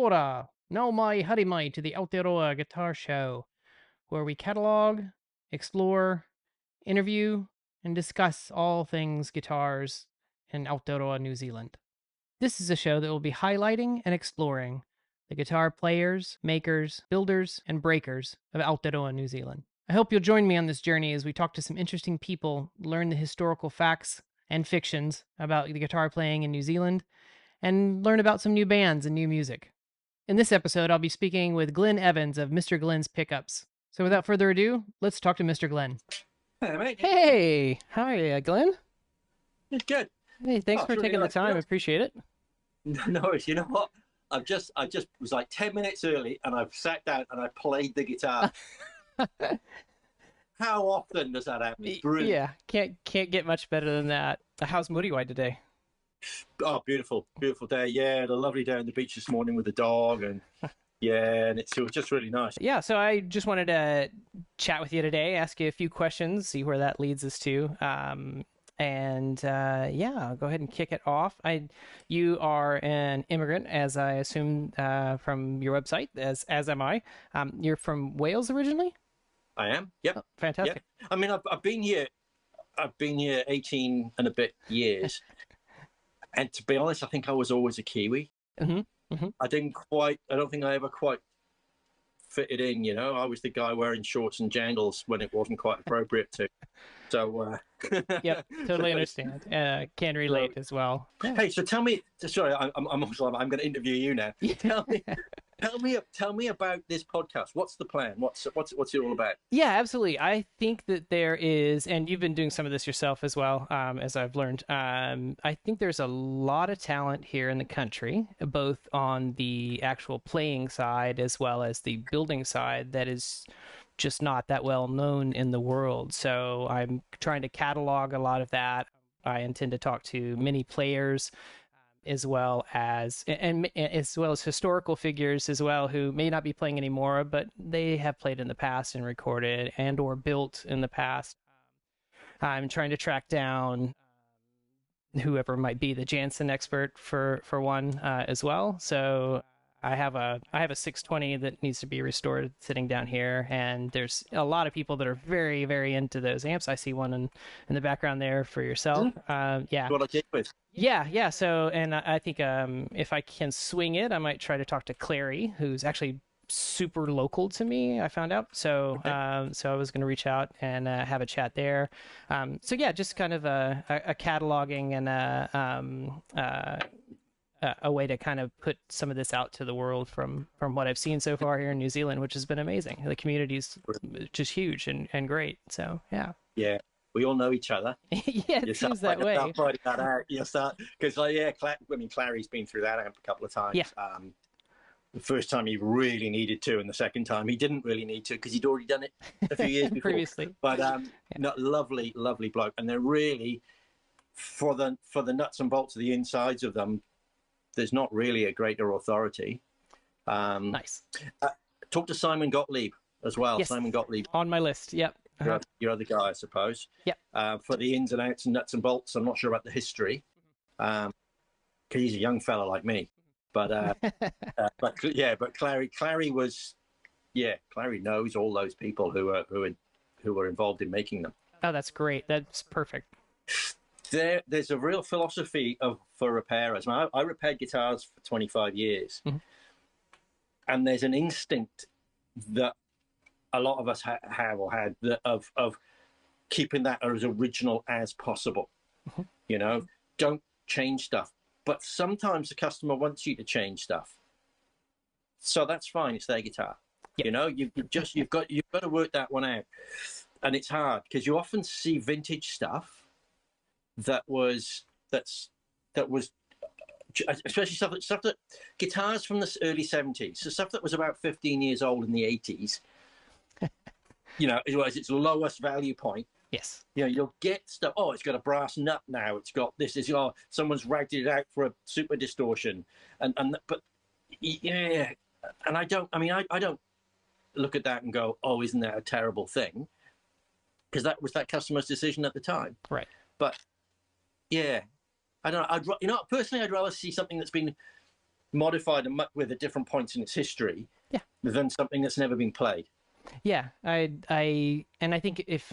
Kia ora. Nau mai haere mai to the Aotearoa Guitar Show, where we catalog, explore, interview, and discuss all things guitars in Aotearoa, New Zealand. This is a show that will be highlighting and exploring the guitar players, makers, builders, and breakers of Aotearoa, New Zealand. I hope you'll join me on this journey as we talk to some interesting people, learn the historical facts and fictions about the guitar playing in New Zealand, and learn about some new bands and new music. In this episode, I'll be speaking with Glyn Evans of Mr. Glyn's Pickups. So without further ado, let's talk to Mr. Glyn. Hey, mate. Hey, how are you, Glyn? It's good. Hey, thanks for it's really taking the nice. time. Yeah. Appreciate it. No, you know what? I just was like 10 minutes early and I've sat down and I played the guitar. How often does that happen? It's brilliant. Yeah, can't get much better than that. How's Muriwai today? Oh, beautiful day. Yeah, the lovely day on the beach this morning with the dog, and yeah, and it was just really nice. Yeah, so I just wanted to chat with you today, ask you a few questions, see where that leads us to. Yeah, I'll go ahead and kick it off. You are an immigrant, as I assume from your website, as am I. You're from Wales originally? I am. Yep. Oh, fantastic. Yep. I mean, I've been here 18 and a bit years. And to be honest, I think I was always a Kiwi. Mm-hmm. Mm-hmm. I don't think I ever quite fitted in, you know. I was the guy wearing shorts and jangles when it wasn't quite appropriate to. So, Yep, totally understand. Can relate as well. Yeah. Hey, so tell me, sorry, I'm going to interview you now. Tell me about this podcast. What's the plan? What's it all about? Yeah, absolutely. I think that there is, and you've been doing some of this yourself as well, as I've learned. I think there's a lot of talent here in the country, both on the actual playing side as well as the building side, that is just not that well known in the world. So I'm trying to catalog a lot of that. I intend to talk to many players, as well as historical figures as well, who may not be playing anymore, but they have played in the past and recorded and or built in the past. I'm trying to track down whoever might be the Jansen expert for one as well. So I have a 620 that needs to be restored sitting down here, and there's a lot of people that are very, very into those amps. I see one in the background there for yourself. Yeah. What I did with. Yeah. So, and I think if I can swing it, I might try to talk to Clary, who's actually super local to me, I found out. So, okay. So I was going to reach out and have a chat there. So yeah, just kind of a cataloging and a way to kind of put some of this out to the world from what I've seen so far here in New Zealand, which has been amazing. The community's just huge and great. So yeah. Yeah. We all know each other. Yeah, it seems that way. You start that out. You start because, Clary's been through that a couple of times. Yeah. The first time he really needed to, and the second time he didn't really need to because he'd already done it a few years before. Previously. But lovely bloke, and they're really for the nuts and bolts of the insides of them. There's not really a greater authority. Nice. Talk to Simon Gottlieb as well. Yes. Simon Gottlieb. On my list. Yep. Your other guy, I suppose. Yeah. For the ins and outs and nuts and bolts, I'm not sure about the history, because he's a young fella like me. But Clary was, Clary knows all those people who were involved in making them. Oh, that's great. That's perfect. There's a real philosophy for repairers. I repaired guitars for 25 years, and there's an instinct that a lot of us have or had of keeping that as original as possible. You know, don't change stuff. But sometimes the customer wants you to change stuff, so that's fine. It's their guitar. Yep. You know, you've got to work that one out, and it's hard because you often see vintage stuff that was especially stuff that guitars from the early 70s, so stuff that was about 15 years old in the 80s. You know, it was its lowest value point. Yes. You know, you'll get stuff. Oh, it's got a brass nut now. It's got this. Someone's ragged it out for a super distortion, but yeah. And I don't look at that and go, oh, isn't that a terrible thing? Because that was that customer's decision at the time. Right. But yeah, I don't know. Personally, I'd rather see something that's been modified and with a different point in its history, Yeah. than something that's never been played. Yeah, and I think if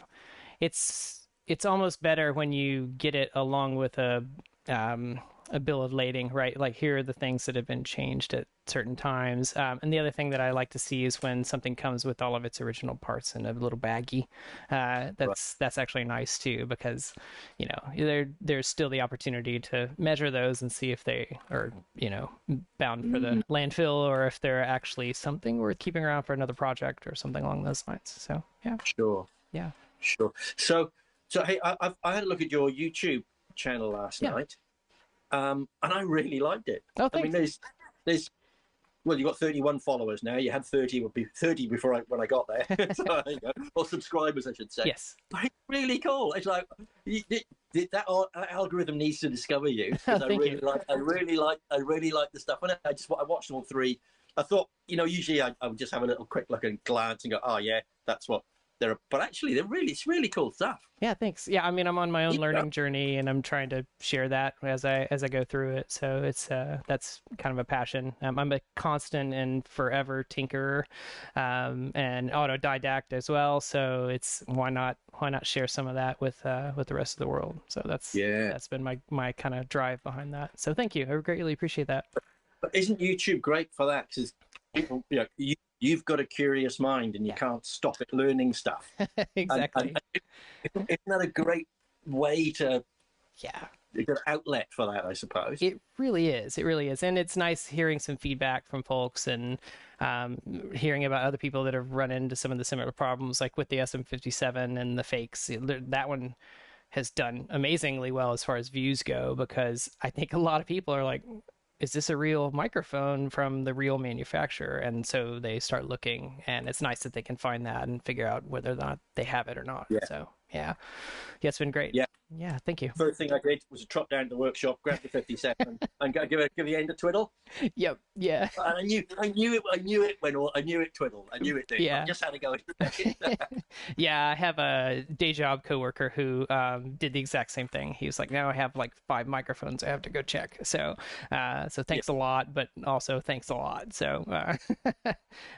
it's almost better when you get it along with a bill of lading, right? Like here are the things that have been changed at certain times. And the other thing that I like to see is when something comes with all of its original parts in a little baggie. That's actually nice too, because there's still the opportunity to measure those and see if they are bound for the landfill, or if they're actually something worth keeping around for another project or something along those lines. So yeah, Sure, yeah, sure. So hey, I had a look at your YouTube channel last night, and I really liked it. Oh, I mean, thanks. there's well, you've got 31 followers now. You had 30 before when I got there, so, or subscribers, I should say. Yes. But it's really cool. It's like that algorithm needs to discover you, because I really like the stuff. And I watched all three. I thought, usually I would just have a little quick look and glance and go, oh yeah, that's what they're. But actually, it's really cool stuff. Yeah, thanks. Yeah, I mean, I'm on my own learning journey, and I'm trying to share that as I go through it. So it's that's kind of a passion. I'm a constant and forever tinkerer, and autodidact as well. So it's why not share some of that with the rest of the world. So that's been my kind of drive behind that. So thank you. I greatly appreciate that. But isn't YouTube great for that? Because people, you've got a curious mind, and you can't stop it learning stuff. Exactly. And isn't that a great way to get an outlet for that, I suppose? It really is. It really is. And it's nice hearing some feedback from folks, and hearing about other people that have run into some of the similar problems, like with the SM57 and the fakes. That one has done amazingly well as far as views go, because I think a lot of people are like, is this a real microphone from the real manufacturer? And so they start looking, and it's nice that they can find that and figure out whether or not they have it or not. Yeah. So yeah, it's been great. Yeah, thank you. First thing I did was trot down to the workshop, grab the 57, and give the end a twiddle. Yep. Yeah. And I knew it twiddled. I knew it did. Yeah. I just had to go. Yeah, I have a day job coworker who did the exact same thing. He was like, "Now I have like 5 microphones. I have to go check." So, thanks a lot, but also thanks a lot. So,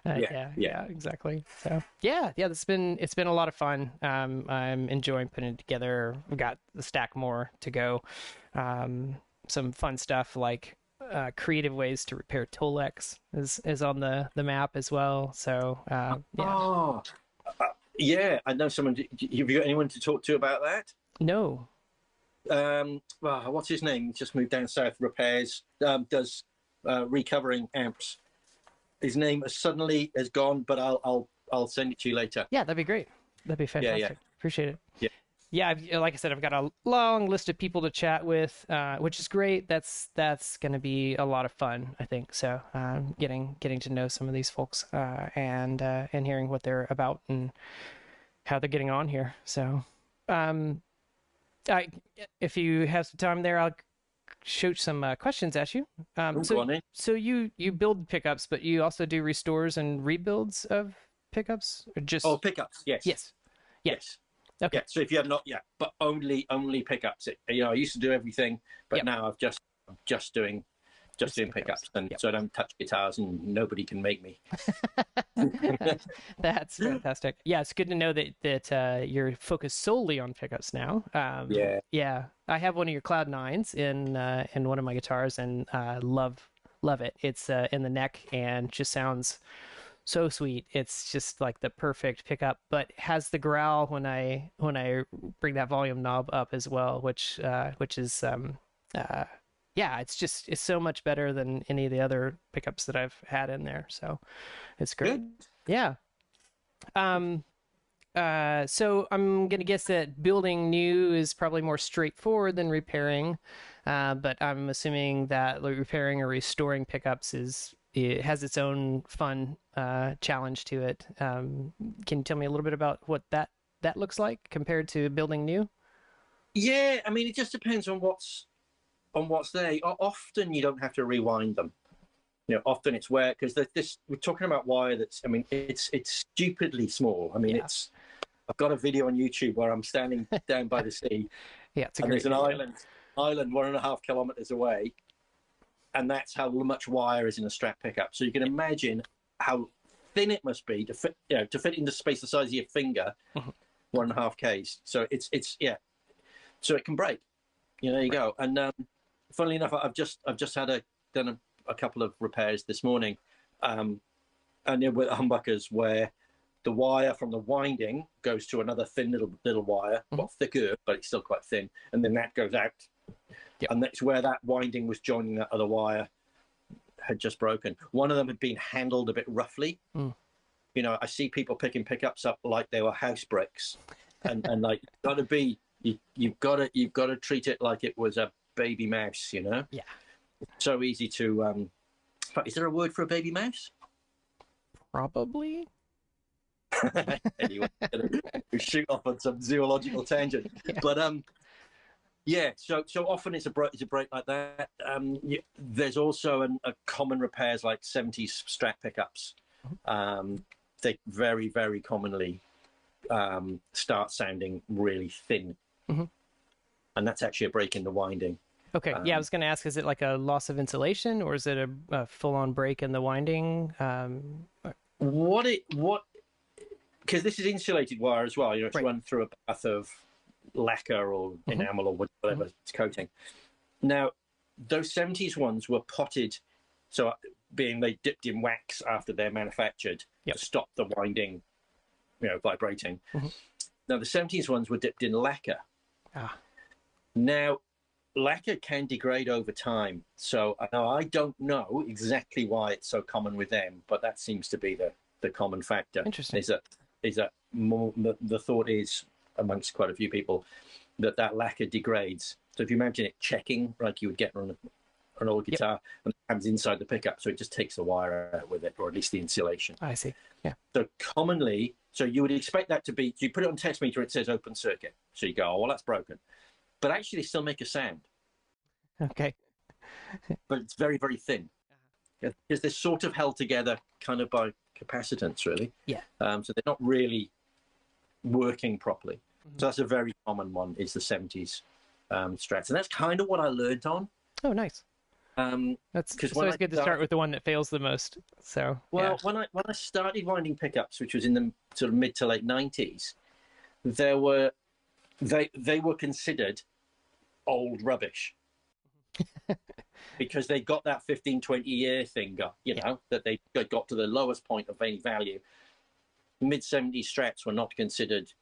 yeah, exactly. So, yeah, it's been a lot of fun. I'm enjoying putting it together. We've got the stack more to go. Some fun stuff like creative ways to repair Tolex is on the map as well. So I know someone. Have you got anyone to talk to about that? No. What's his name? He just moved down south. Repairs, does recovering amps. His name suddenly has gone, but I'll send it to you later. Yeah, that'd be great. That'd be fantastic. Yeah. Appreciate it. Yeah. Yeah, like I said, I've got a long list of people to chat with, which is great. That's going to be a lot of fun, I think. So, getting to know some of these folks, and hearing what they're about and how they're getting on here. So, if you have some time there, I'll shoot some questions at you. So you build pickups, but you also do restores and rebuilds of pickups, or just pickups? Yes. Okay. Yeah, so if you have not yet, but only pickups. I used to do everything, but now I'm just doing pickups, and so I don't touch guitars, and nobody can make me. That's fantastic. Yeah, it's good to know that you're focused solely on pickups now. Yeah. I have one of your Cloud 9s in one of my guitars, and love it. It's in the neck and just sounds so sweet. It's just like the perfect pickup, but has the growl when I bring that volume knob up as well, which is it's so much better than any of the other pickups that I've had in there. So it's great. Good. Yeah. So I'm gonna guess that building new is probably more straightforward than repairing, but I'm assuming that repairing or restoring pickups it has its own fun challenge to it. Can you tell me a little bit about what that looks like compared to building new? Yeah, I mean, it just depends on what's there. Often you don't have to rewind them. Often it's we're talking about wire that's. I mean, it's stupidly small. I mean, I've got a video on YouTube where I'm standing down by the sea. Yeah, it's a and great there's an video. island 1.5 kilometers away. and that's how much wire is in a Strat pickup. So you can imagine how thin it must be to fit, to fit into space the size of your finger, 1.5 Ks. So it's so it can break. There you go. And funnily enough, I've just done a couple of repairs this morning, and they're with humbuckers where the wire from the winding goes to another thin little wire, well, thicker, but it's still quite thin, and then that goes out. Yep. And that's where that winding was joining that other wire had just broken. One of them had been handled a bit roughly. I see people picking pickups up like they were house bricks, and like you've got to treat it like it was a baby mouse. Yeah. It's so easy to. Is there a word for a baby mouse? Probably. Anyway, we shoot off on some zoological tangent, but so often it's a break like that. There's also a common repairs like 70s Strat pickups. They very, very commonly start sounding really thin, and that's actually a break in the winding. Okay, I was going to ask, is it like a loss of insulation, or is it a full-on break in the winding? Because this is insulated wire as well. It's run through a bath of lacquer or enamel or whatever it's coating. Now, those 70s ones were potted, so being they dipped in wax after they're manufactured to stop the winding, vibrating. Now, the 70s ones were dipped in lacquer. Now, lacquer can degrade over time. So I don't know exactly why it's so common with them, but that seems to be the common factor. Interesting. Is that more, the thought is amongst quite a few people that lacquer degrades. So if you imagine it checking like you would get on an old guitar, and it comes inside the pickup, so it just takes the wire out with it, or at least the insulation. I see. Yeah. So commonly, you would expect that to be, you put it on test meter, it says open circuit. So you go, oh, well, that's broken. But actually, they still make a sound. Okay. But it's very, very thin. Because they're sort of held together kind of by capacitance, really. Yeah. So they're not really working properly. So that's a very common one, is the 70s Strats. And that's kind of what I learned on. Oh, nice. It's always good to start with the one that fails the most. So when I started winding pickups, which was in the sort of mid to late 90s, they were considered old rubbish. Because they got that 15, 20-year thing, that they got to the lowest point of any value. Mid-70s Strats were not considered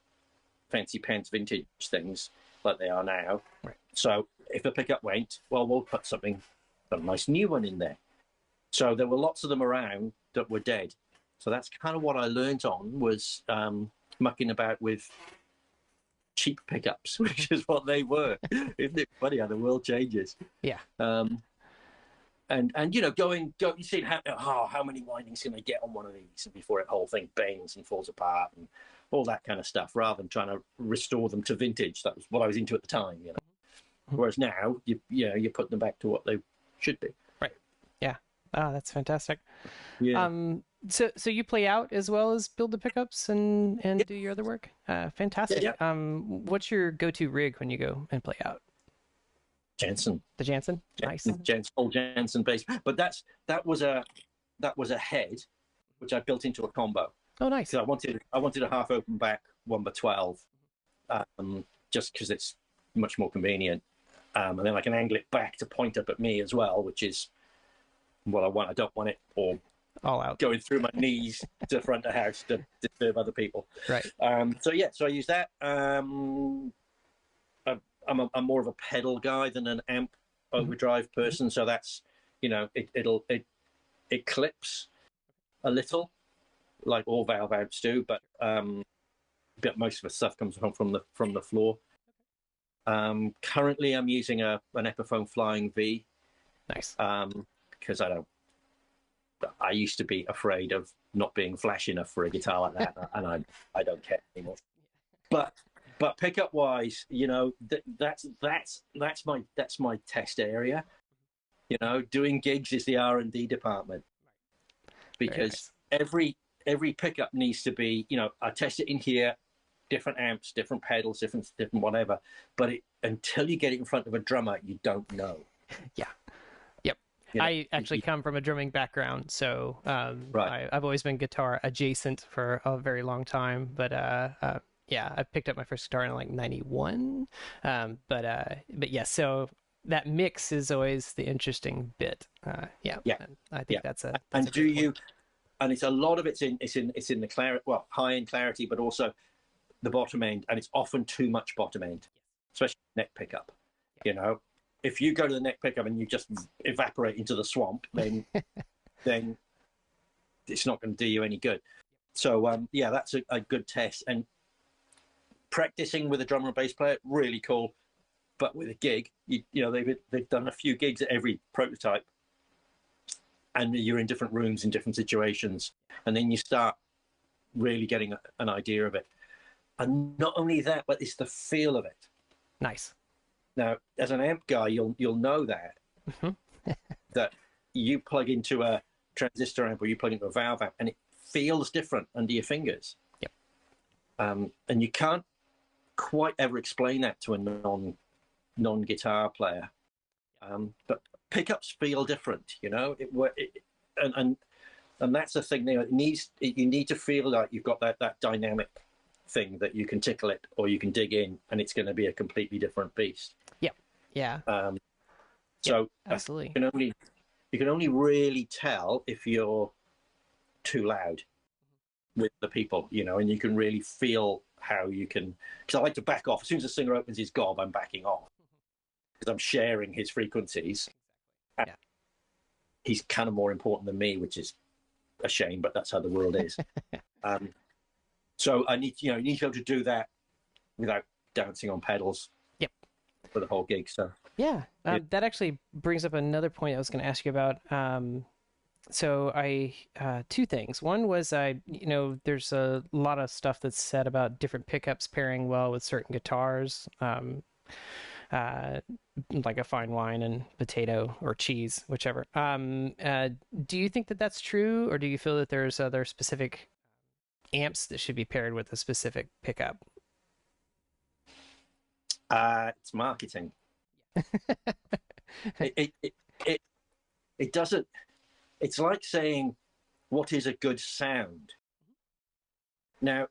fancy pants vintage things like they are now. Right. So if a pickup went, well, we'll put a nice new one in there. So there were lots of them around that were dead. So that's kind of what I learned on, was mucking about with cheap pickups, which is what they were. Isn't it funny how the world changes? Yeah. And going, you see how many windings can I get on one of these, and before the whole thing bends and falls apart and all that kind of stuff, rather than trying to restore them to vintage. That was what I was into at the time, Whereas now, you put them back to what they should be. Right. Yeah. Oh, that's fantastic. Yeah. So you play out as well as build the pickups and do your other work? Fantastic. Yeah. What's your go-to rig when you go and play out? Jansen. The Jansen? Nice. Old Jansen bass. But that was a head which I built into a combo. Oh, nice. So I wanted a half open back 1x12, just because it's much more convenient. And then I can angle it back to point up at me as well, which is what I want. I don't want it all out going through my knees to the front of the house to disturb other people. Right. So I use that. I'm more of a pedal guy than an amp overdrive person. So that's, it clips a little, like all valve amps do, but most of the stuff comes from the floor. Currently, I'm using an Epiphone Flying V. Nice. Because I used to be afraid of not being flash enough for a guitar like that, and I don't care anymore. But pickup wise, that's my test area. Doing gigs is the R&D department, because every pickup needs to be, I test it in here, different amps, different pedals, different whatever. But until you get it in front of a drummer, you don't know. Yeah. Yep. You know, I actually come from a drumming background, so right. I've always been guitar adjacent for a very long time. But yeah, I picked up my first guitar in like '91. But yeah, so that mix is always the interesting bit. Yeah, Yeah, and I think yeah. that's a And do great you? point. And it's a lot of it's in the clarity, well, high end clarity, but also the bottom end, and it's often too much bottom end, especially neck pickup. You know, if you go to the neck pickup and you just evaporate into the swamp, then it's not going to do you any good. So yeah, that's a good test. And practicing with a drummer and bass player, really cool. But with a gig, you know, they've done a few gigs at every prototype, and you're in different rooms in different situations, and then you start really getting an idea of it. And not only that, but it's the feel of it. Nice. Now, as an amp guy, you'll know Mm-hmm. that you plug into a transistor amp or you plug into a valve amp, and it feels different under your fingers. Yep. And you can't quite ever explain that to a non guitar player. But pickups feel different, you know. And that's the thing. You need to feel like you've got that dynamic thing that you can tickle it or you can dig in, and it's going to be a completely different beast. Yep. Yeah. So absolutely. You can only really tell if you're too loud with the people, you know, and you can really feel how you can. Because I like to back off as soon as the singer opens his gob. I'm backing off because I'm sharing his frequencies. Yeah. He's kind of more important than me, which is a shame, but that's how the world is. So you need to be able to do that without dancing on pedals. Yep. For the whole gig. So yeah, that actually brings up another point I was going to ask you about. So I two things. One was there's a lot of stuff that's said about different pickups pairing well with certain guitars. Like a fine wine and potato or cheese, whichever. Do you think that that's true, or do you feel that there's other specific amps that should be paired with a specific pickup? It's marketing. It doesn't. It's like saying, "What is a good sound?" Now,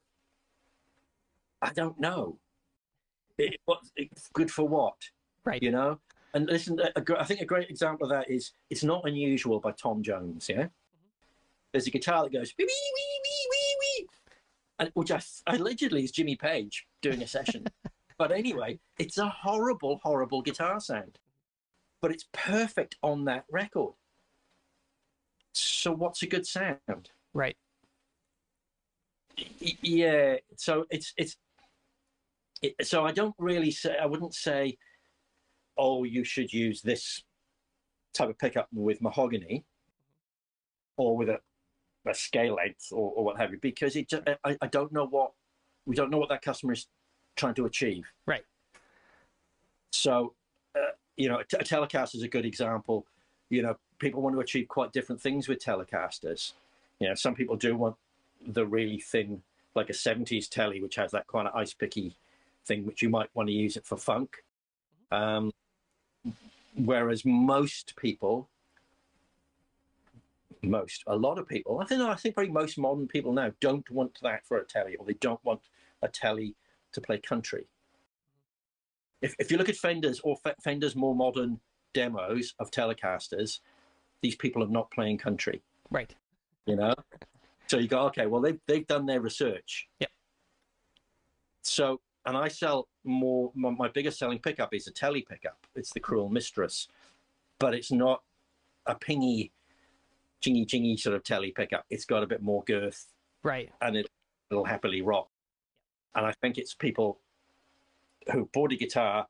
I don't know. It's good for what? Right. You know. And listen, I think a great example of that is "It's Not Unusual" by Tom Jones. Yeah. There's a guitar that goes wee wee wee wee wee wee, and which allegedly is Jimmy Page doing a session. But anyway, it's a horrible, horrible guitar sound. But it's perfect on that record. So what's a good sound? Right. Yeah. So so I don't really say, I wouldn't say, oh, you should use this type of pickup with mahogany or with a scale length or what have you, because I don't know we don't know what that customer is trying to achieve. Right. So, a Telecaster is a good example. You know, people want to achieve quite different things with Telecasters. You know, some people do want the really thin, like a 70s Tele, which has that kind of ice picky thing, which you might want to use it for funk. Whereas a lot of people, I think probably most modern people now don't want that for a Tele, or they don't want a Tele to play country. If you look at Fenders or Fender's more modern demos of Telecasters, these people are not playing country. Right. You know? So you go, okay, well, they've done their research. Yep. So, and I sell more, my biggest selling pickup is a Tele pickup. It's the Cruel Mistress. But it's not a pingy, jingy sort of Tele pickup. It's got a bit more girth. Right. And it'll happily rock. And I think it's people who bought a guitar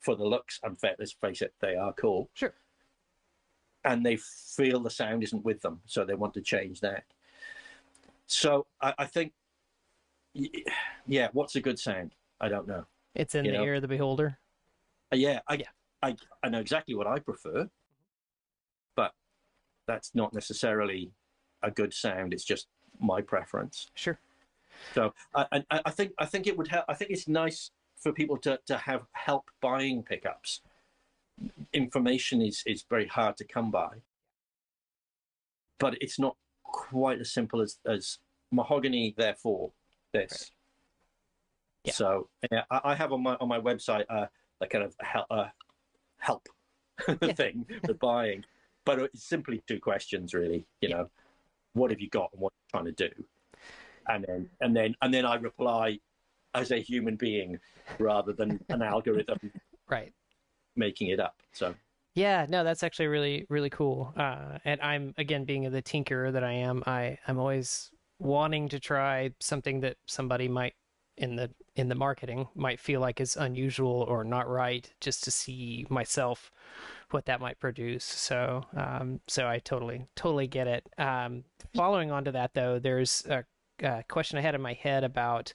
for the looks, and let's face it, they are cool. Sure. And they feel the sound isn't with them, so they want to change that. So I think, yeah, what's a good sound? I don't know. It's in the ear of the beholder. Yeah, I know exactly what I prefer, but that's not necessarily a good sound. It's just my preference. Sure. So I think it would help. I think it's nice for people to have help buying pickups, information is very hard to come by, but it's not quite as simple as mahogany. Therefore, this. Yeah. So yeah, I have on my website a kind of help thing for buying, but it's simply two questions really. You know, what have you got and what are you trying to do, and then I reply as a human being rather than an algorithm Right. making it up. So Yeah, no, that's actually really, really cool. And I'm, again, being the tinkerer that I am, I'm always wanting to try something that somebody might in the marketing might feel like is unusual or not right, just to see myself what that might produce. So, so I totally get it. Following on to that, though, there's a question I had in my head about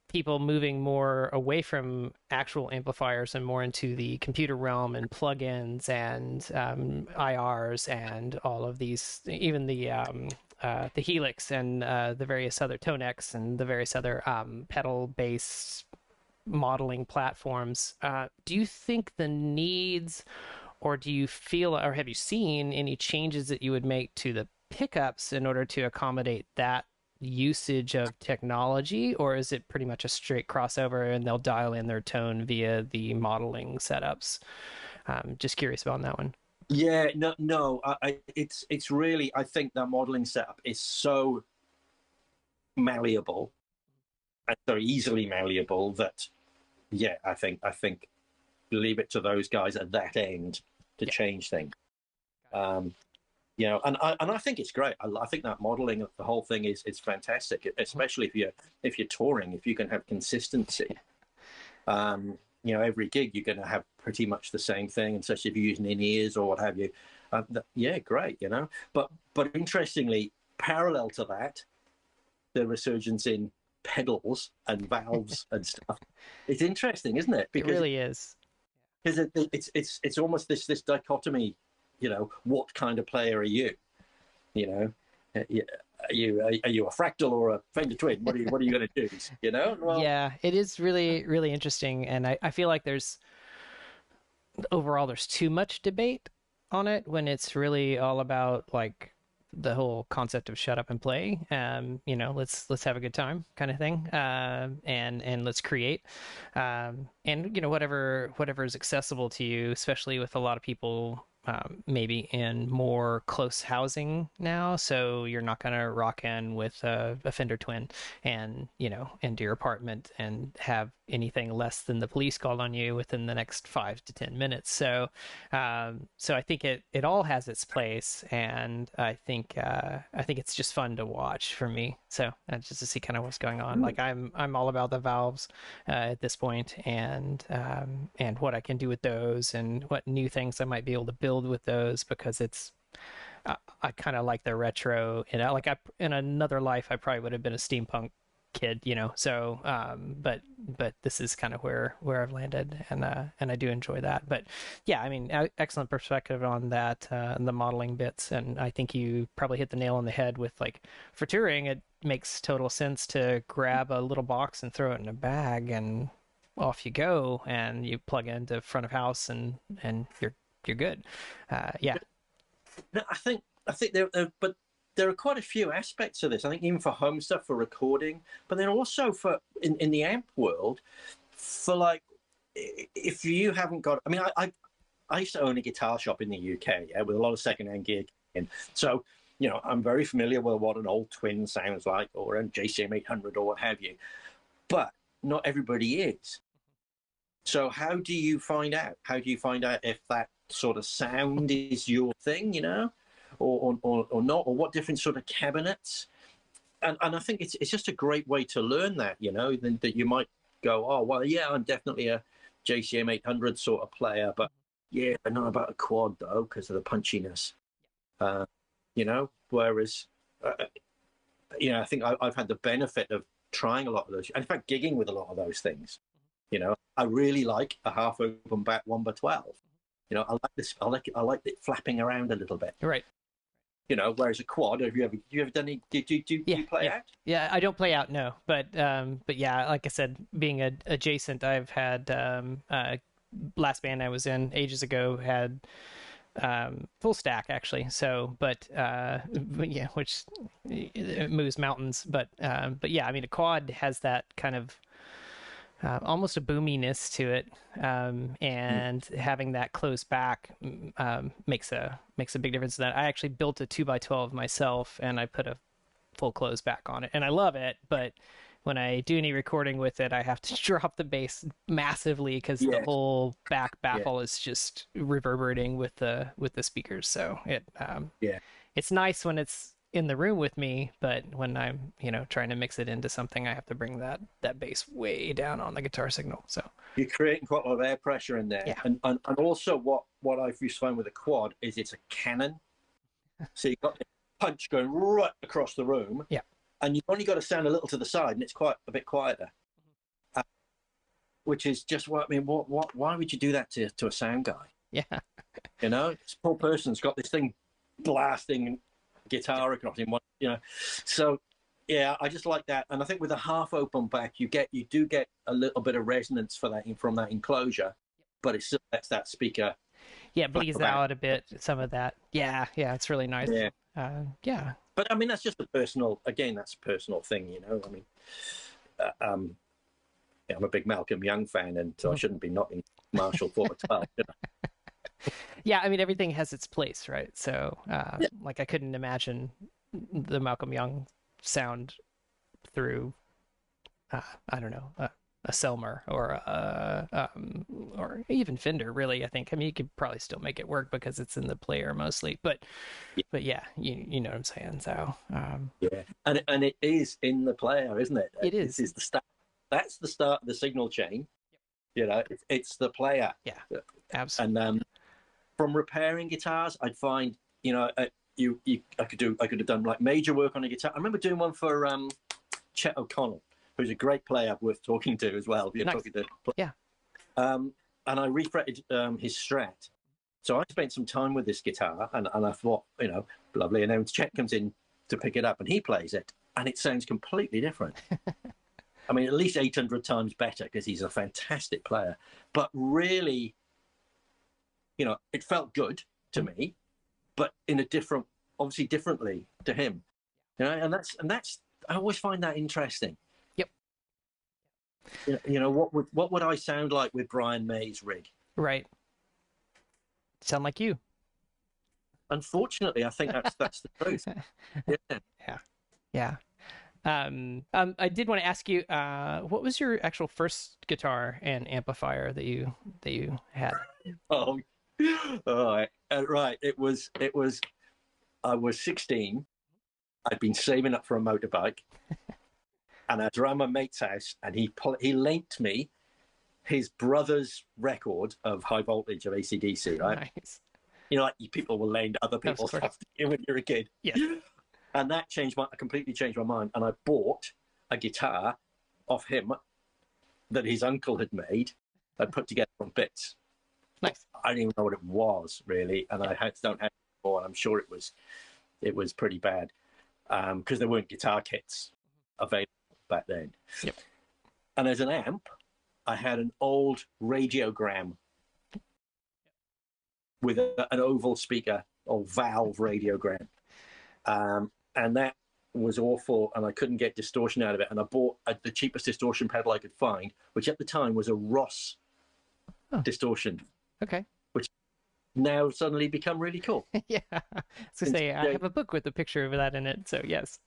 people moving more away from actual amplifiers and more into the computer realm and plugins and IRs and all of these, even the Helix and the various other Tonex and the various other pedal-based modeling platforms. Do you think the needs, or do you feel, or have you seen any changes that you would make to the pickups in order to accommodate that usage of technology, or is it pretty much a straight crossover and they'll dial in their tone via the modeling setups? Just curious about that one. yeah, no, it's really, I think that modeling setup is so malleable and so easily malleable that yeah, I think leave it to those guys at that end to Yeah. change things. You know, and I think it's great. I think that modeling of the whole thing is fantastic, especially if you're touring, if you can have consistency. You know, every gig you're going to have pretty much the same thing, and especially if you're using in ears or what have you. Yeah, great. You know, but interestingly, parallel to that, the resurgence in pedals and valves and stuff. It's interesting, isn't it? It really is. Because it's almost this dichotomy. You know, what kind of player are you? You know, are you a fractal or a Fender Twin? What are you going to do? You know, well, Yeah, it is really, really interesting. And I feel like overall, there's too much debate on it when it's really all about like the whole concept of shut up and play. You know, let's have a good time kind of thing. And let's create. And you know, whatever is accessible to you, especially with a lot of people maybe in more close housing now, so you're not going to rock in with a Fender Twin and you know into your apartment and have anything less than the police called on you within the next 5 to 10 minutes. So so I think it all has its place, and I think it's just fun to watch for me. So just to see kind of what's going on. Like I'm all about the valves at this point, and what I can do with those, and what new things I might be able to build with those, because I kind of like the retro. You know, like in another life I probably would have been a steampunk kid, you know. So but this is kind of where I've landed, and I do enjoy that. But yeah, I mean, excellent perspective on that, the modeling bits, and I think you probably hit the nail on the head with like for touring it makes total sense to grab a little box and throw it in a bag and off you go, and you plug into front of house, and you're good. Yeah. no, I think but there are quite a few aspects of this. I think even for home stuff, for recording, but then also for in the amp world, for like if you haven't got. I mean, I used to own a guitar shop in the UK, yeah, with a lot of secondhand gear, and so you know I'm very familiar with what an old Twin sounds like, or a JCM 800 or what have you. But not everybody is. So how do you find out? How do you find out if that sort of sound is your thing, you know, or not, or what different sort of cabinets? And I think it's just a great way to learn that, you know, that you might go, oh well, yeah, I'm definitely a JCM 800 sort of player, but yeah, I know about a quad though because of the punchiness, uh, you know. Whereas, you know, I think I've had the benefit of trying a lot of those, and in fact, gigging with a lot of those things. You know, I really like a half open back 1x12. You know, I like this. I like it flapping around a little bit. Right. You know, whereas a quad, you ever done any? Do Yeah, you play yeah, out? yeah. I don't play out, no, but yeah, like I said, being adjacent, I've had last band I was in ages ago had full stack actually. So, but yeah, which it moves mountains. But yeah, I mean, a quad has that kind of almost a boominess to it, and having that close back makes a big difference. That I actually built a 2x12 myself, and I put a full close back on it, and I love it. But when I do any recording with it, I have to drop the bass massively because the Yeah, whole back yeah, baffle is just reverberating with the speakers. So yeah. it's nice when it's in the room with me, but when I'm, trying to mix it into something, I have to bring that bass way down on the guitar signal. So You're creating quite a lot of air pressure in there, yeah, and also what I've used to find with a quad is it's a cannon, so you've got the punch going right across the room, yeah, and you've only got to sound a little to the side, and it's quite a bit quieter. Uh, which is just what I mean. Why would you do that to a sound guy? yeah, This poor person's got this thing blasting guitar across him. So yeah, I just like that, and I think with a half open back, you do get a little bit of resonance from that enclosure, but it still lets that speaker yeah, flap bleeds about. out a bit. Some of that, yeah, it's really nice. Yeah, Yeah, but I mean that's just that's a personal thing. I mean, yeah, I'm a big Malcolm Young fan, and so I shouldn't be knocking Marshall 412. yeah. I mean, everything has its place, right? So, Yeah. like, I couldn't imagine the Malcolm Young sound through, I don't know, a Selmer or even Fender. Really, I think. I mean, you could probably still make it work because it's in the player mostly. But yeah, you know what I'm saying. So, Yeah, and it is in the player, isn't it? it This is. is the start. That's the start of the signal chain. It's the player. Yeah, absolutely. And from repairing guitars, I'd find I could have done like major work on a guitar. I remember doing one for Chet O'Connell, who's a great player worth talking to as well. If you're Nice. talking to, Yeah. And I refretted his Strat. So I spent some time with this guitar, and I thought, lovely. And then Chet comes in to pick it up, and he plays it, and it sounds completely different. I mean, at least 800 times better because he's a fantastic player. But really, it felt good to me, but in a obviously differently to him. And that's I always find that interesting. Yep. What would I sound like with Brian May's rig? Right. Sound like you. Unfortunately, I think that's the truth. Yeah. Yeah. Yeah. I did want to ask you, what was your actual first guitar and amplifier that you had? Oh, right. It was. I was 16. I'd been saving up for a motorbike, and I was around my mate's house, and he lent me his brother's record of High Voltage of AC/DC. Right? Nice. Like people will lend other people's stuff when you're a kid. Yeah. And that completely changed my mind. And I bought a guitar off him that his uncle had made. I'd put together from bits. Nice. I don't even know what it was really, and I don't have it anymore. And I'm sure it was pretty bad because there weren't guitar kits available back then. Yep. And as an amp, I had an old radiogram with an oval speaker or valve radiogram. And that was awful, and I couldn't get distortion out of it. And I bought the cheapest distortion pedal I could find, which at the time was a Ross distortion. Okay. Which now suddenly become really cool. Yeah. So say I have a book with a picture of that in it. So yes.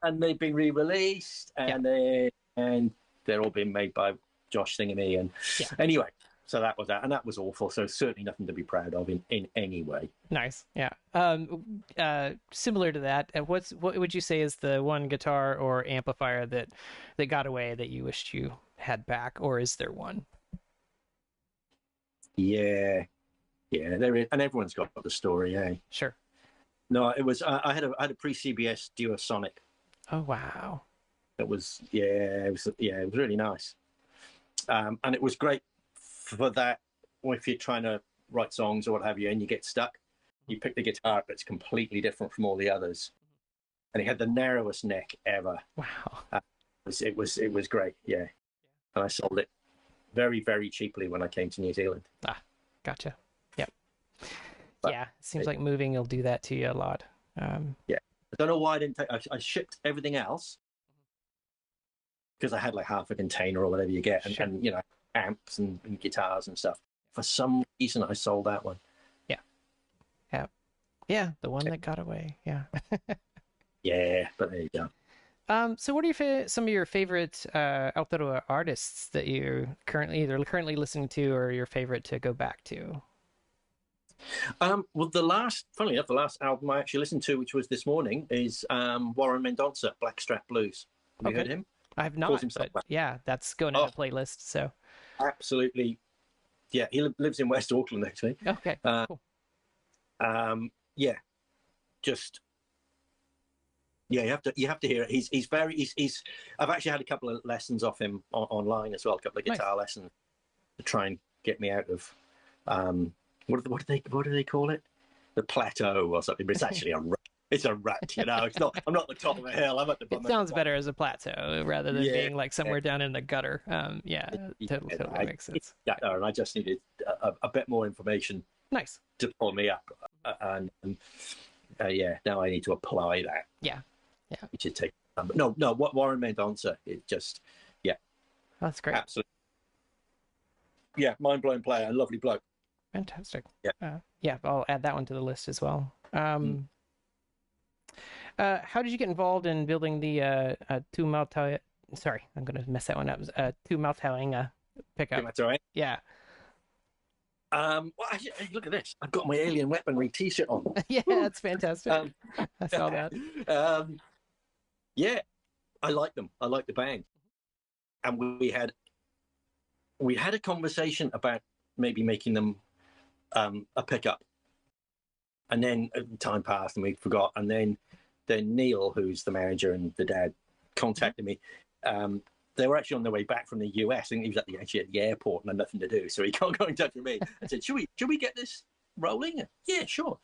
And they've been re-released, and they're all being made by Josh Thingamy. And anyway, so that was that, and that was awful. So certainly nothing to be proud of in any way. Nice. Yeah. Similar to that, what would you say is the one guitar or amplifier that got away that you wished you had back, or is there one? Yeah, there is, and everyone's got the story. Yeah. Sure. No, it was. I had a pre-CBS Duosonic. Oh wow. It was it was really nice, and it was great for that. If you're trying to write songs or what have you, and you get stuck, you pick the guitar that's completely different from all the others, and it had the narrowest neck ever. Wow. It was great. Yeah, and I sold it very, very cheaply when I came to New Zealand. Ah, gotcha. Yep. But Yeah, it seems like moving will do that to you a lot. yeah, I don't know why I didn't take. I shipped everything else because I had like half a container or whatever you get, Sure. and you know, amps and guitars and stuff. For some reason, I sold that one. Yeah. Yeah. Yeah, the one that got away. Yeah. Yeah, but there you go. So what are some of your favorite Aotearoa artists that you're currently listening to, or your favorite to go back to? Well, funnily enough, the last album I actually listened to, which was this morning, is Warren Mendonça, Blackstrap Blues. Have you heard him? I have Calls not, himself but Black. yeah, that's going in the playlist. So Absolutely, yeah. He lives in West Auckland, actually. okay, cool. Yeah, just yeah. You have to hear it. He's. I've actually had a couple of lessons off him online as well. A couple of guitar lessons to try and get me out of what do they call it? The plateau or something. But it's actually it's a rut. You know, it's not. I'm not at the top of a hill. I'm at the bottom. It sounds better as a plateau rather than being like somewhere down in the gutter. Yeah, totally makes sense. Yeah, and I just needed a bit more information. Nice to pull me up, and yeah, now I need to apply that. Yeah, which is taking time. But no, what Warren Mendonça, it just that's great. Absolutely, yeah, mind blowing player, lovely bloke. Fantastic. Yeah, yeah, I'll add that one to the list as well. How did you get involved in building the Tu Mautau? Sorry, I'm going to mess that one up. Tu Mautauenga pickup. That's all right. Yeah. Well, look at this. I've got my alien weaponry T-shirt on. Yeah, that's fantastic. I saw that. Yeah, I like them. I like the band, and we had a conversation about maybe making them a pickup, and then time passed and we forgot, and then Neil, who's the manager and the dad, contacted me. They were actually on their way back from the US. I think he was actually at the airport and had nothing to do, so he can't go in touch with me. I said, "Should we get this rolling?" Yeah, sure.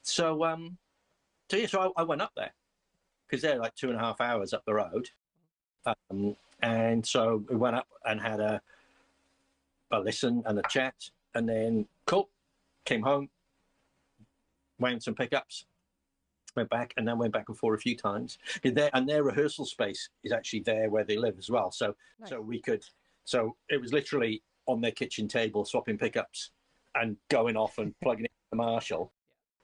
So I went up there because they're like 2.5 hours up the road, and so we went up and had a listen and a chat, and then came home, went some pickups. Went back and then went back and forth a few times. Their rehearsal space is actually there where they live as well. So nice. So it was literally on their kitchen table, swapping pickups and going off and plugging in the Marshall.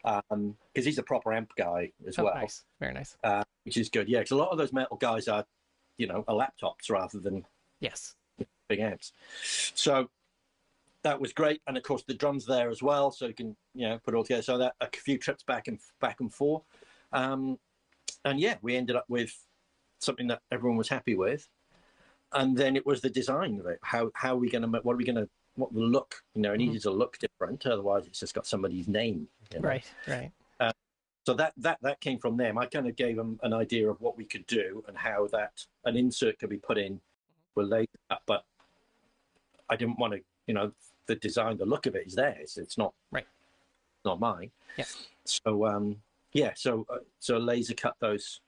Because he's a proper amp guy as well. Nice, very nice. Which is good, yeah. Because a lot of those metal guys are, laptops rather than big amps. So that was great, and of course the drums there as well, so you can put it all together. So that a few trips back and forth, and yeah, we ended up with something that everyone was happy with, and then it was the design of it. How are we going to what the look? It needed to look different, otherwise it's just got somebody's name. Right. So that came from them. I kind of gave them an idea of what we could do and how an insert could be put in with later, but I didn't want to, the design, the look of it is theirs. It's not not mine. Yeah. So so laser cut those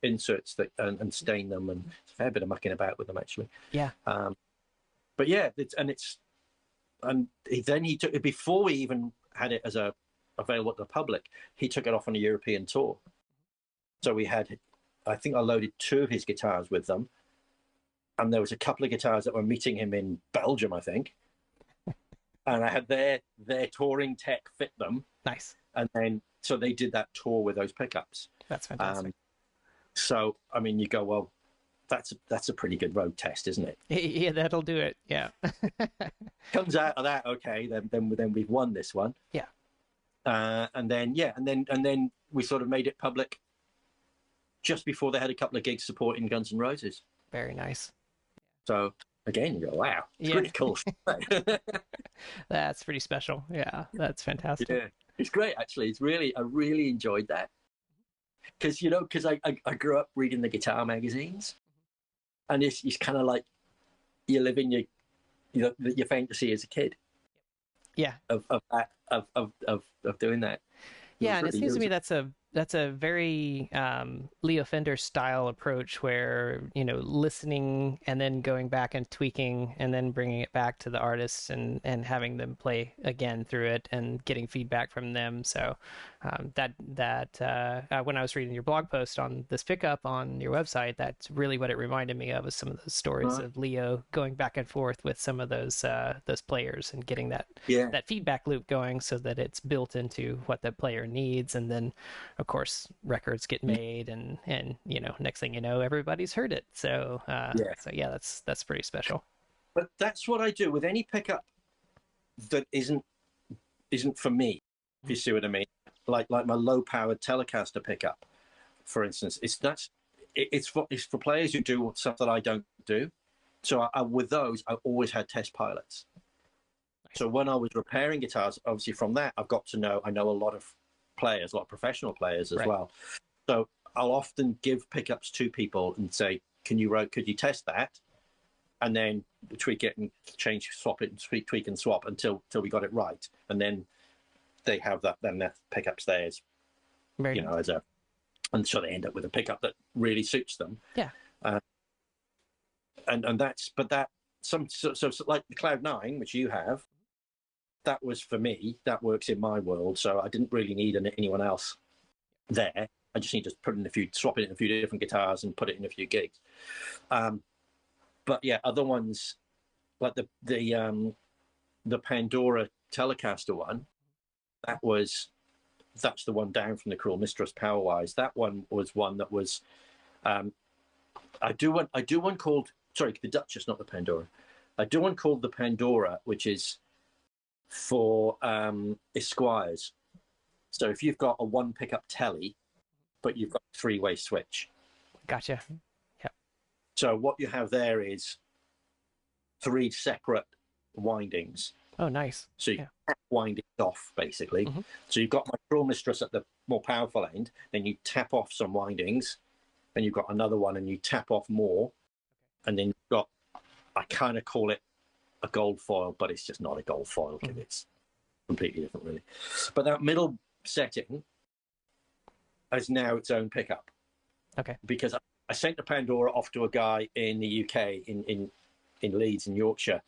inserts and stain them, and it's a fair bit of mucking about with them actually. Yeah. But yeah, then he took it before we even had it as available to the public. He took it off on a European tour. So I think I loaded 2 of his guitars with them. And there was a couple of guitars that were meeting him in Belgium, I think. And I had their touring tech fit them. Nice. And then, so they did that tour with those pickups. That's fantastic. So, I mean, you go, well, that's a pretty good road test, isn't it? Yeah, that'll do it. Yeah. Comes out of that, okay, then we've won this one. Yeah. And then we sort of made it public just before they had a couple of gigs supporting Guns N' Roses. Very nice. So again, you go, wow, it's pretty cool. That's pretty special. Yeah, that's fantastic. Yeah, it's great actually. I really enjoyed that because I grew up reading the guitar magazines, and it's kind of like you're living your fantasy as a kid. Yeah. Of doing that. Yeah, and it seems to me that's a that's a very Leo Fender style approach where, listening and then going back and tweaking and then bringing it back to the artists and having them play again through it and getting feedback from them. So when I was reading your blog post on this pickup on your website, that's really what it reminded me of, is some of those stories Right. of Leo going back and forth with some of those players and getting that Yeah. that feedback loop going so that it's built into what the player needs. And then of course records get made, and next thing you know, everybody's heard it. So Yeah. so yeah, that's pretty special. But that's what I do with any pickup that isn't for me, if you see what I mean. Like my low powered Telecaster pickup, for instance. It's for players who do stuff that I don't do. So with those, I always had test pilots. So when I was repairing guitars, obviously from that, I know a lot of players, a lot of professional players as Right. well. So I'll often give pickups to people and say, could you test that? And then tweak it and swap it, and tweak and swap until we got it right. And then they have that pickup's theirs, Very nice. and so they end up with a pickup that really suits them. Yeah. And that's, but that, so like the Cloud 9, which you have, that was for me, that works in my world. So I didn't really need anyone else there. I just need to swap it in a few different guitars and put it in a few gigs. But yeah, other ones like the Pandora Telecaster one, that's the one down from the Cruel Mistress power-wise. That one was one that was, I do one called, sorry, the Duchess, not the Pandora. I do one called the Pandora, which is for Esquires. So if you've got a one pickup telly, but you've got a three-way switch. Gotcha. Yeah. So what you have there is 3 separate windings. Oh, nice. So you tap windings off, basically. Mm-hmm. So you've got my Cruel Mistress at the more powerful end, then you tap off some windings, then you've got another one and you tap off more, and then you've got, I kind of call it a gold foil, but it's just not a gold foil because it's completely different, really. But that middle setting is now its own pickup. Okay. Because I sent the Pandora off to a guy in the UK, in Leeds, in Yorkshire,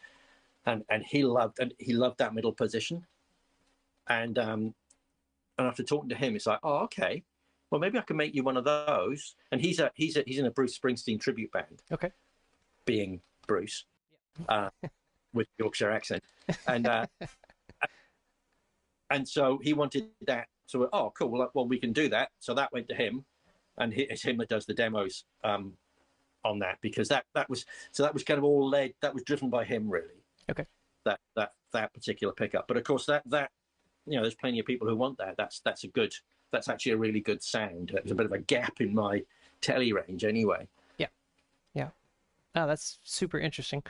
and he loved that middle position. And after talking to him, it's like, oh, okay, well maybe I can make you one of those. And he's in a Bruce Springsteen tribute band. Okay. Being Bruce, with Yorkshire accent, and so he wanted that. So cool. Well, we can do that. So that went to him, and it's him that does the demos on that, because that was kind of all led. That was driven by him, really. Okay. That particular pickup, but of course that there's plenty of people who want that. That's actually a really good sound. There's a bit of a gap in my telly range, anyway. Yeah. Oh, that's super interesting.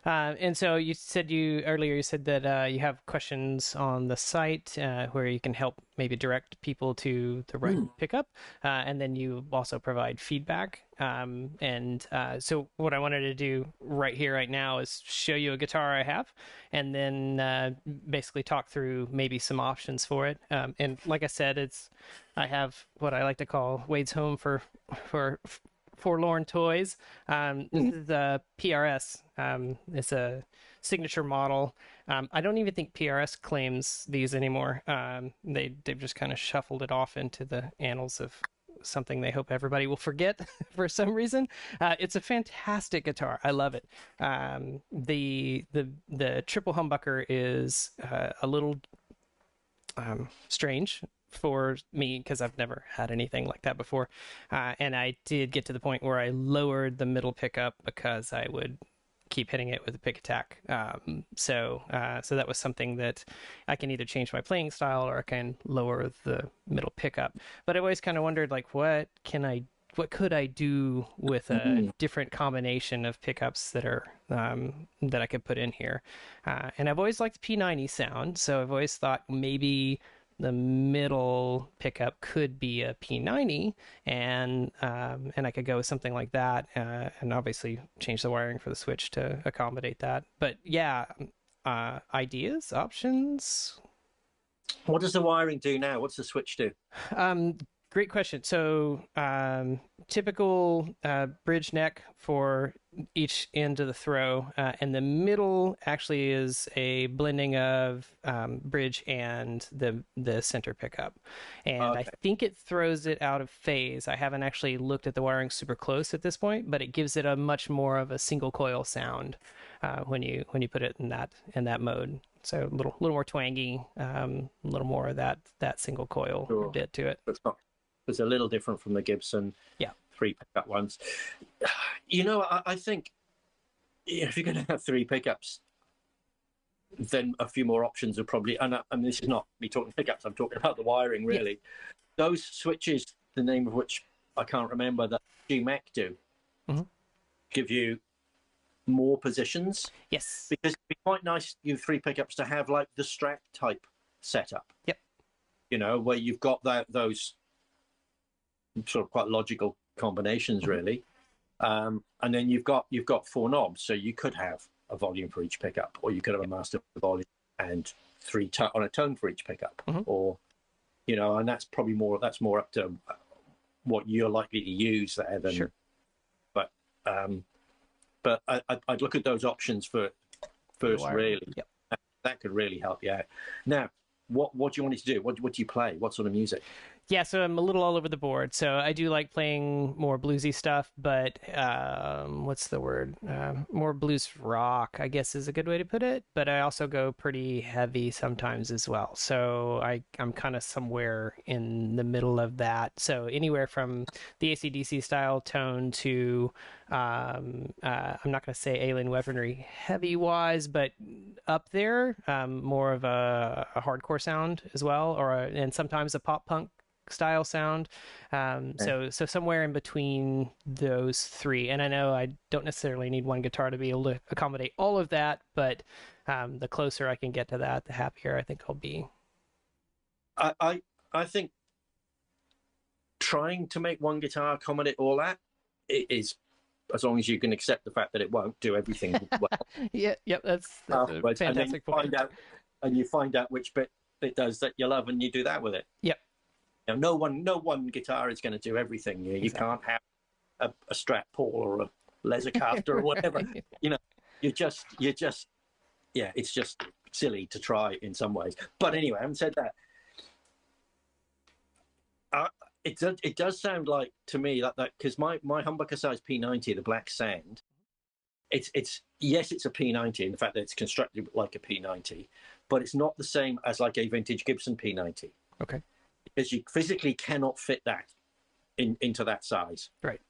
And so you said earlier that you have questions on the site where you can help maybe direct people to the right pickup, and then you also provide feedback. So what I wanted to do right here, right now, is show you a guitar I have, and then basically talk through maybe some options for it. And like I said, I have what I like to call Wade's home for forlorn toys. This is a PRS. It's a signature model. I don't even think PRS claims these anymore. They've just kind of shuffled it off into the annals of something they hope everybody will forget for some reason. It's a fantastic guitar. I love it. The triple humbucker is a little strange for me because I've never had anything like that before, and I did get to the point where I lowered the middle pickup because I would keep hitting it with a pick attack. So that was something that I can either change my playing style or I can lower the middle pickup. But I always kind of wondered, like, what could I do with a different combination of pickups that I could put in here? And I've always liked the P90 sound, so I've always thought maybe the middle pickup could be a P90, and I could go with something like that, and obviously change the wiring for the switch to accommodate that. But yeah, ideas, options. What does the wiring do now? What's the switch do? Great question. So, typical bridge neck for each end of the throw, and the middle actually is a blending of bridge and the center pickup. And I Okay. think it throws it out of phase. I haven't actually looked at the wiring super close at this point, but it gives it a much more of a single coil sound when you put it in that mode. So a little more twangy, a little more of that single coil Sure. bit to it. It's not. It's a little different from the Gibson Yeah. three pickup ones. I think if you're going to have three pickups, then a few more options are probably. And this is not me talking pickups. I'm talking about the wiring, really. Yeah. Those switches, the name of which I can't remember, that G-Mac do, give you more positions. Yes. Because it'd be quite nice, you three pickups, to have like the Strat type setup. Yep. Where you've got those sort of quite logical combinations, really. And then you've got four knobs, so you could have a volume for each pickup, or you could have a master volume and on a tone for each pickup, or and that's probably more up to what you're likely to use there than. Sure. But I'd look at those options first, really. Yep. That could really help you out. Now, what do you want me to do? What do you play? What sort of music? Yeah, so I'm a little all over the board. So I do like playing more bluesy stuff, but what's the word? More blues rock, I guess is a good way to put it. But I also go pretty heavy sometimes as well. So I'm kind of somewhere in the middle of that. So anywhere from the AC/DC style tone to I'm not going to say Alien Weaponry heavy wise, but up there, more of a hardcore sound as well, and sometimes a pop punk style sound. So somewhere in between those three. And I know I don't necessarily need one guitar to be able to accommodate all of that, but the closer I can get to that, the happier I think I'll be. I think trying to make one guitar accommodate all that is, as long as you can accept the fact that it won't do everything well. Yep, that's a fantastic point. You find out which bit it does that you love, and you do that with it. Yep. No one guitar is going to do everything. You can't have a Strat Paul or a Leathercaster or whatever. It's just silly to try in some ways. But anyway, having said that, it does sound like to me that because my humbucker size P90, the Black Sand, it's a P90 in the fact that it's constructed like a P90, but it's not the same as like a vintage Gibson P90. Okay. Because you physically cannot fit that into that size. Right.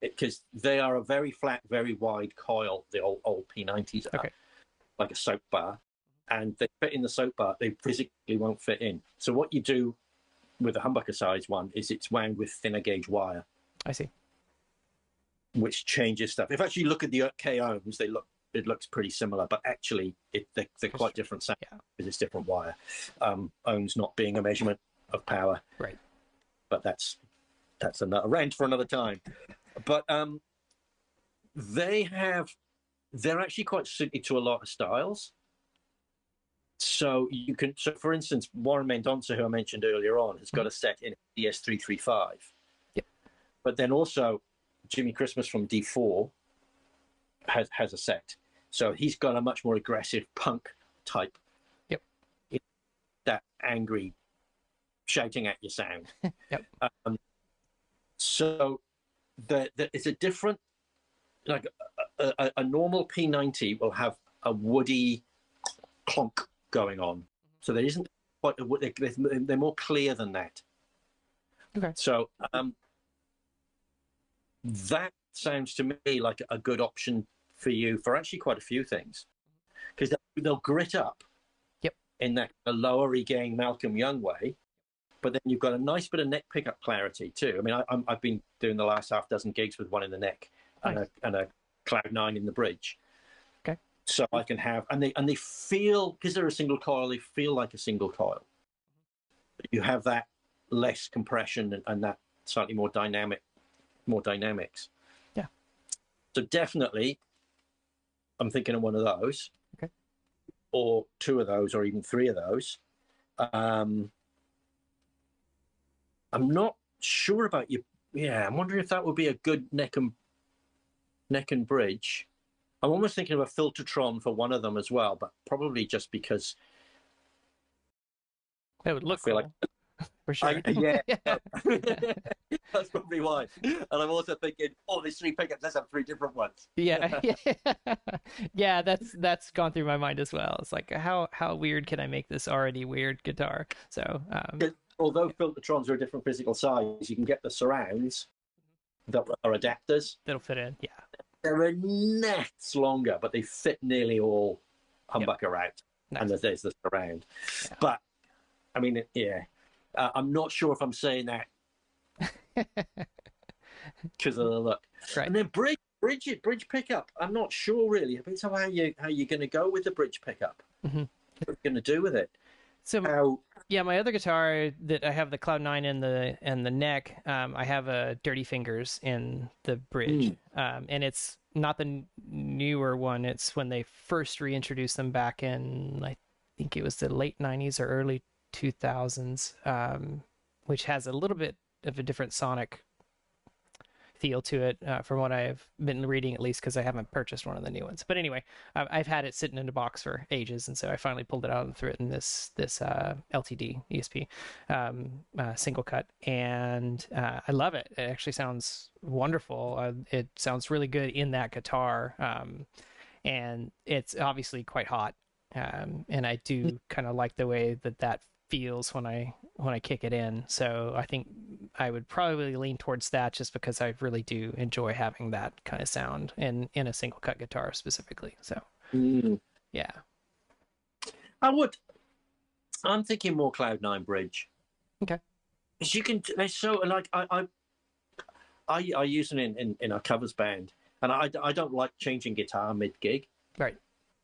Because they are a very flat, very wide coil, the old P90s are, like a soap bar, and they fit in the soap bar, they physically won't fit in. So what you do with a humbucker size one is it's wound with thinner gauge wire. I see. Which changes stuff. If actually you look at the K-ohms, it looks pretty similar, but actually they're quite different sound because it's different wire. Ohms not being a measurement of power, right? But that's another rant for another time. But they're actually quite suited to a lot of styles. So for instance, Warren Mendonça, who I mentioned earlier on, has got a set in DS335. Yep. But then also Jimmy Christmas from D4 has a set. So he's got a much more aggressive punk type. Yep. That angry shouting at your sound. Yep. So it's a different, like a normal P90 will have a woody clonk going on. So there isn't quite they're more clear than that. Okay. So that sounds to me like a good option for you for actually quite a few things, because they'll grit up. Yep. In that a lowery gain Malcolm Young way. But then you've got a nice bit of neck pickup clarity too. I mean, I've been doing the last half dozen gigs with one in the neck and a Cloud 9 in the bridge. Okay. So I can have, and they feel, because they're a single coil, they feel like a single coil. You have that less compression and that slightly more dynamics. Yeah. So definitely, I'm thinking of one of those. Okay. Or two of those, or even three of those. I'm not sure about you. Yeah, I'm wondering if that would be a good neck and bridge. I'm almost thinking of a Filtertron for one of them as well, but probably just because It would I look feel like cool for sure. yeah, Yeah. that's probably why. And I'm also thinking, oh, there's 3 pickups. Let's have 3 different ones. Yeah, yeah, yeah. That's gone through my mind as well. It's like how weird can I make this already weird guitar? So Although yeah, Filtertrons are a different physical size, you can get the surrounds that are adapters. that'll fit in. Yeah. They're a nets longer, but they fit nearly all Yep. humbucker out. And Nice. there's the surround. Yeah. But I mean, yeah, I'm not sure if I'm saying that because of the look. Right. And then bridge pickup. I'm not sure really. Depends on how you're going to go with the bridge pickup. Mm-hmm. What you're going to do with it. So yeah, my other guitar that I have the Cloud 9 in the neck, I have a Dirty Fingers in the bridge, and it's not the newer one. It's when they first reintroduced them back in, I think it was the late 90s or early 2000s, which has a little bit of a different sonic feel to it, from what I've been reading, at least, because I haven't purchased one of the new ones. But anyway, I've had it sitting in a box for ages, and so I finally pulled it out and threw it in this LTD ESP, single cut, and I love it. It actually sounds wonderful. It sounds really good in that guitar, and it's obviously quite hot, and I do kind of like the way that feels when I kick it in. So I think I would probably lean towards that, just because I really do enjoy having that kind of sound in a single cut guitar specifically. So yeah. I would. I'm thinking more Cloud 9 bridge. Okay. Because you can. They're so like I use them in our covers band, and I don't like changing guitar mid gig. Right.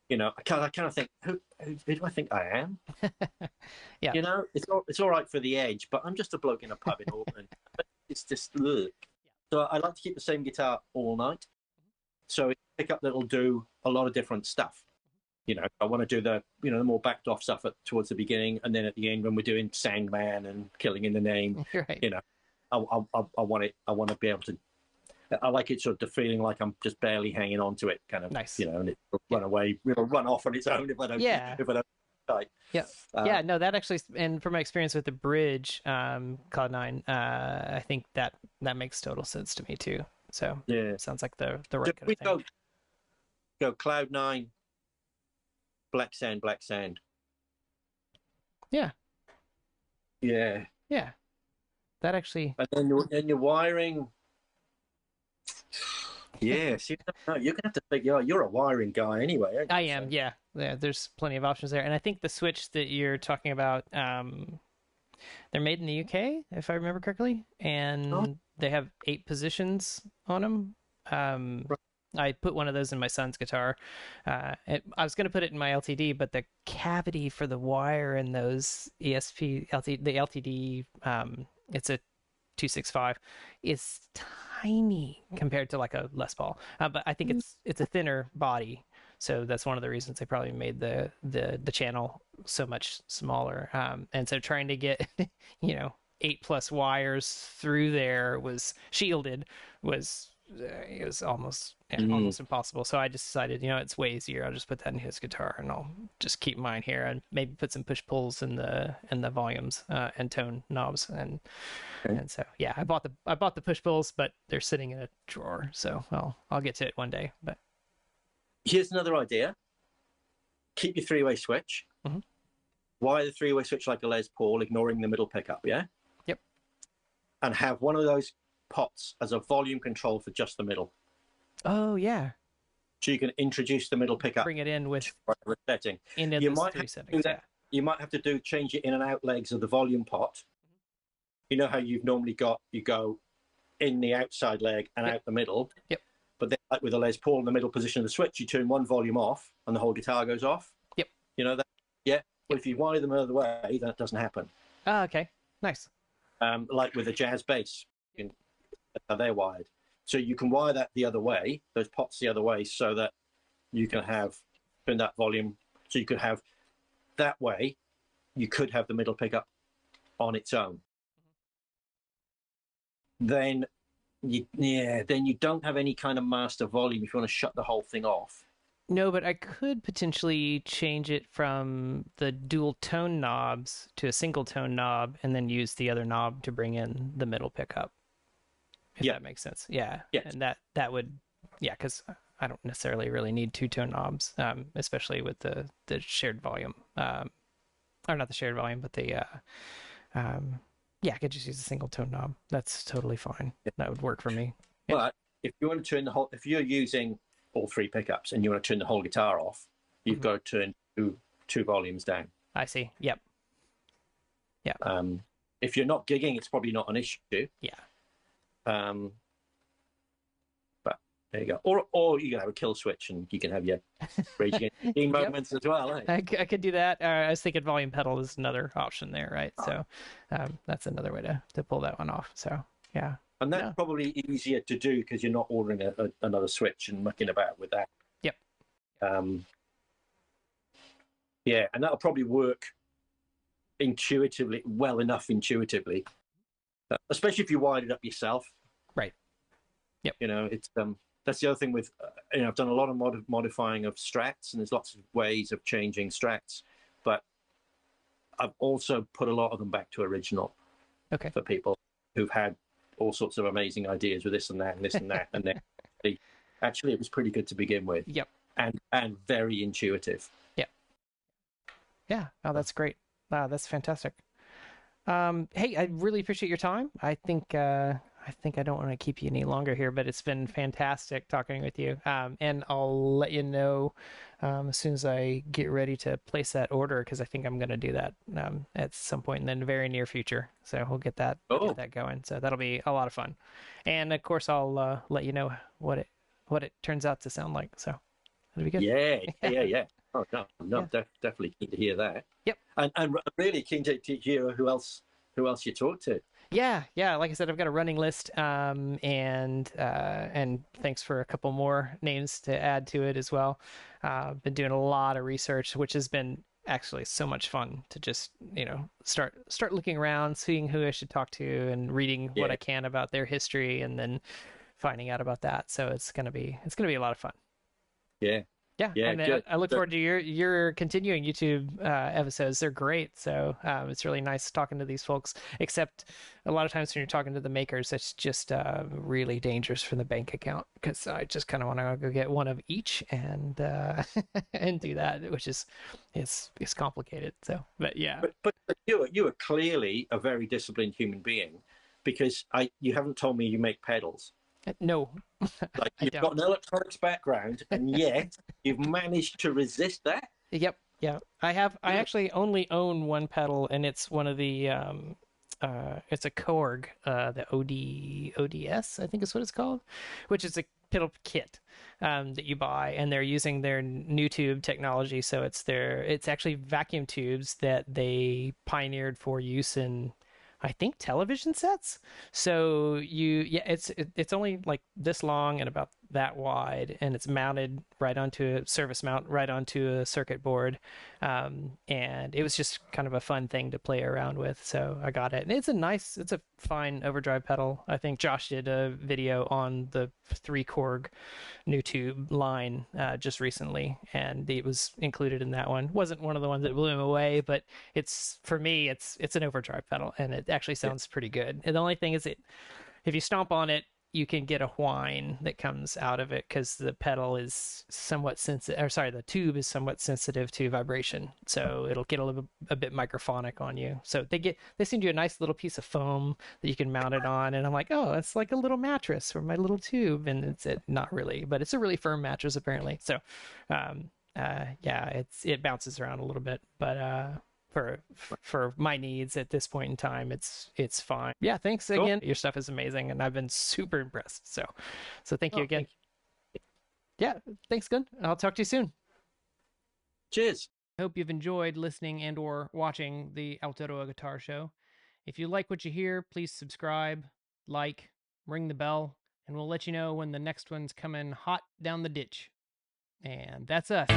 You know, I kind of think, who do I think I am? Yeah. You know, it's all right for the edge, but I'm just a bloke in a pub in Auckland. It's just, ugh. So I like to keep the same guitar all night. So it's a pickup that'll do a lot of different stuff. You know, I want to do the more backed off stuff towards the beginning, and then at the end when we're doing Sandman and Killing in the Name, Right. you know, I want it. I want to be able to. I like it sort of feeling like I'm just barely hanging on to it, kind of, Nice. you know, and it'll run away, it'll run off on its own if I don't. Yeah. If I don't. Tight. Yeah. Yeah. No, that actually, and from my experience with the bridge, Cloud 9, I think that makes total sense to me too. So Yeah, sounds like the right kind we of thing. go Cloud 9, Black Sand. Yeah. Yeah, Yeah. That actually. and then your wiring. Yes, you're gonna have to figure out. You're a wiring guy anyway, aren't you? I am, yeah. Yeah, there's plenty of options there. And I think the Switch that you're talking about, they're made in the UK, if I remember correctly, and they have 8 positions on them. I put one of those in my son's guitar. I was going to put it in my LTD, but the cavity for the wire in those ESP the LTD, it's a 265, is tiny compared to like a Les Paul. But I think it's a thinner body, so that's one of the reasons they probably made the channel so much smaller. And so trying to get 8+ wires through there was shielded was it was almost impossible. So I just decided, it's way easier. I'll just put that in his guitar, and I'll just keep mine here, and maybe put some push pulls in the volumes and tone knobs, and so yeah, I bought the push pulls, but they're sitting in a drawer. So I'll get to it one day. But here's another idea: keep your 3-way switch. Mm-hmm. Wire the 3-way switch like a Les Paul, ignoring the middle pickup. Yeah. Yep. And have one of those pots as a volume control for just the middle. Oh yeah. So you can introduce the middle pickup. Bring it in with setting. Into you might 3 settings. Yeah. You might have to change it in and out legs of the volume pot. You know how you've normally you go in the outside leg and out the middle. Yep. But then, like with a Les Paul in the middle position of the switch, you turn one volume off and the whole guitar goes off. Yep. You know that? Yeah. But if you wire them another way, that doesn't happen. Oh, okay. Nice. Like with a jazz bass, they're wired. So you can wire that the other way, those pots the other way, so that you can turn that volume. So you could have that way, you could have the middle pickup on its own. then then you don't have any kind of master volume if you want to shut the whole thing off. No, but I could potentially change it from the dual tone knobs to a single tone knob and then use the other knob to bring in the middle pickup. If that makes sense. Yeah. Yes. And that would, yeah, because I don't necessarily really need two tone knobs, especially with the shared volume. Or not the shared volume, but yeah, I could just use a single tone knob. That's totally fine. That would work for me. Yeah. But if you want to turn if you're using all three pickups and you want to turn the whole guitar off, you've got to turn two volumes down. I see. Yep. If you're not gigging, it's probably not an issue. Yeah. But there you go. Or you can have a kill switch and you can have your raging moments as well. Eh? I could do that. I was thinking volume pedal is another option there, right? So that's another way to pull that one off. So yeah. And that's probably easier to do because you're not ordering another switch and mucking about with that. Yep. Yeah, and that'll probably work well enough intuitively, especially if you wired it up yourself. Right. Yep. You know, it's that's the other thing with I've done a lot of modifying of Strats, and there's lots of ways of changing Strats, but I've also put a lot of them back to original. Okay. For people who've had all sorts of amazing ideas with this and that and this and that, and then actually it was pretty good to begin with. Yep. And very intuitive. Yep. Yeah. Oh, that's great. Wow, that's fantastic. Hey, I really appreciate your time. I think I don't want to keep you any longer here, but it's been fantastic talking with you. And I'll let you know as soon as I get ready to place that order, because I think I'm going to do that at some point in the very near future. So we'll get that going. So that'll be a lot of fun. And of course, I'll let you know what it turns out to sound like. So it'll be good. Yeah. Oh no, definitely keen to hear that. Yep. And really keen to hear who else you talk to. Yeah. Like I said, I've got a running list, and thanks for a couple more names to add to it as well. Been doing a lot of research, which has been actually so much fun to just start looking around, seeing who I should talk to, and reading what I can about their history, and then finding out about that. So it's gonna be a lot of fun. Yeah. Yeah, and I look forward to your continuing YouTube episodes. They're great. So it's really nice talking to these folks. Except a lot of times when you're talking to the makers, it's just really dangerous for the bank account, because I just kind of want to go get one of each and and do that, which is complicated. So, but yeah. But you are clearly a very disciplined human being, because you haven't told me you make pedals. No. Like, you've got an electronics background, and yet you've managed to resist that. Yep. Yeah. I actually only own one pedal, and it's one of the it's a Korg, the ODS, I think is what it's called, which is a pedal kit that you buy, and they're using their new tube technology. So it's actually vacuum tubes that they pioneered for use in, I think, television sets. So it's only like this long and about that wide, and it's mounted right onto a service mount right onto a circuit board, and it was just kind of a fun thing to play around with. So I got it, and it's a fine overdrive pedal. I think Josh did a video on the 3 Korg new tube line just recently, and it was included in that one. Wasn't one of the ones that blew him away, but for me it's an overdrive pedal, and it actually sounds pretty good. And the only thing is, if you stomp on it, you can get a whine that comes out of it, because the pedal is somewhat sensitive, or sorry, the tube is somewhat sensitive to vibration, so it'll get a bit microphonic on you. So they send you a nice little piece of foam that you can mount it on, and I'm like, oh, it's like a little mattress for my little tube, and it's not really, but it's a really firm mattress apparently. So it bounces around a little bit, but for my needs at this point in time, it's fine. Yeah, thanks again. Cool. Your stuff is amazing, and I've been super impressed. So thank you again. Thank you. Yeah, thanks, Glyn. I'll talk to you soon. Cheers. I hope you've enjoyed listening and or watching the Aotearoa Guitar Show. If you like what you hear, please subscribe, ring the bell, and we'll let you know when the next one's coming hot down the ditch. And that's us.